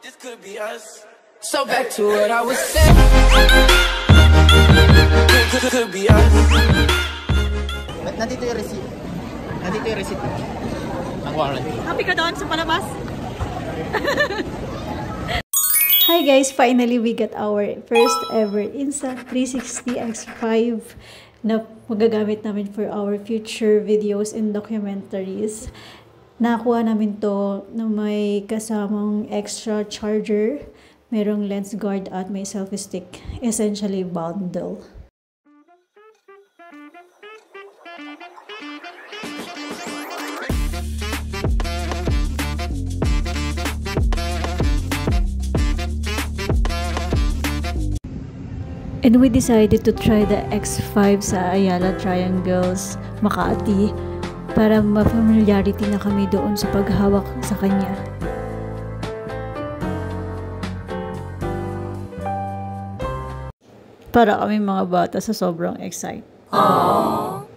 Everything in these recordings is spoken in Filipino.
This could be us. So back to what I was saying. Could be us. Nandito yung receipt. Nandito yung receipt. Ang warranty. Happy ka doon sa palabas? Hi guys! Finally, we got our first ever Insta360 X5 na magagamit namin for our future videos and documentaries. Nakuha namin to na may kasamang extra charger, merong lens guard at may selfie stick. Essentially bundle. And we decided to try the X5 sa Ayala Triangles, Makati, para ma-familiarity na kami doon sa paghawak sa kanya. Para kami mga bata sa sobrang excited. Aww.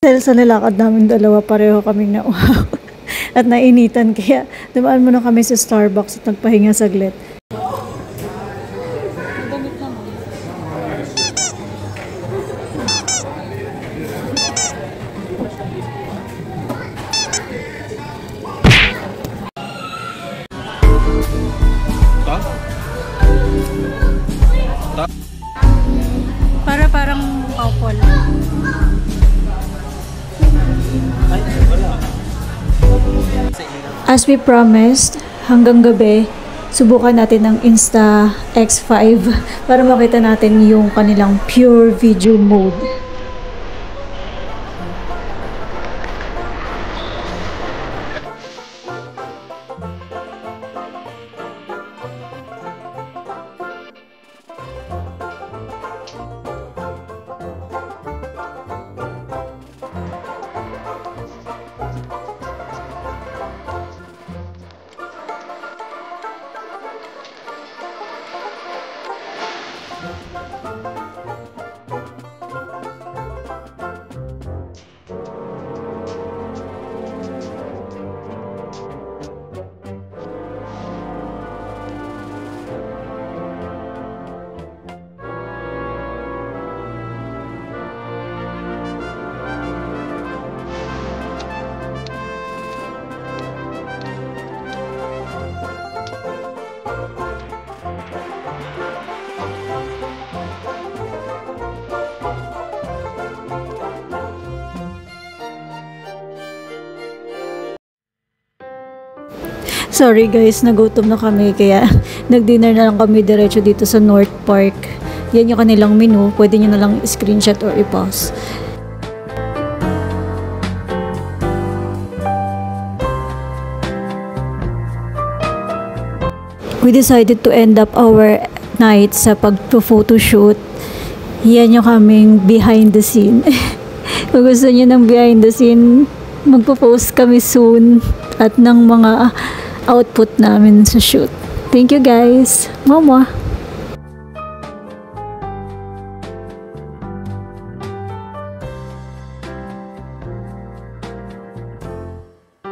Dahil sa nilakad namin dalawa, pareho kaming nauhaw at nainitan, kaya dumaan muna kami sa Starbucks at nagpahinga saglit. Parang couple. As we promised, hanggang gabi, subukan natin ang Insta X5 para makita natin yung kanilang pure video mode. Sorry guys, nagutom na kami kaya nag-dinner na lang kami diretso dito sa North Park. Yan yung kanilang menu, pwede nyo na lang screenshot or i-pause. We decided to end up our night sa pag-photoshoot. Yan yung kaming behind the scene. Kung gusto nyo ng behind the scene, magpo-post kami soon at ng mga output namin sa shoot. Thank you guys. Mama.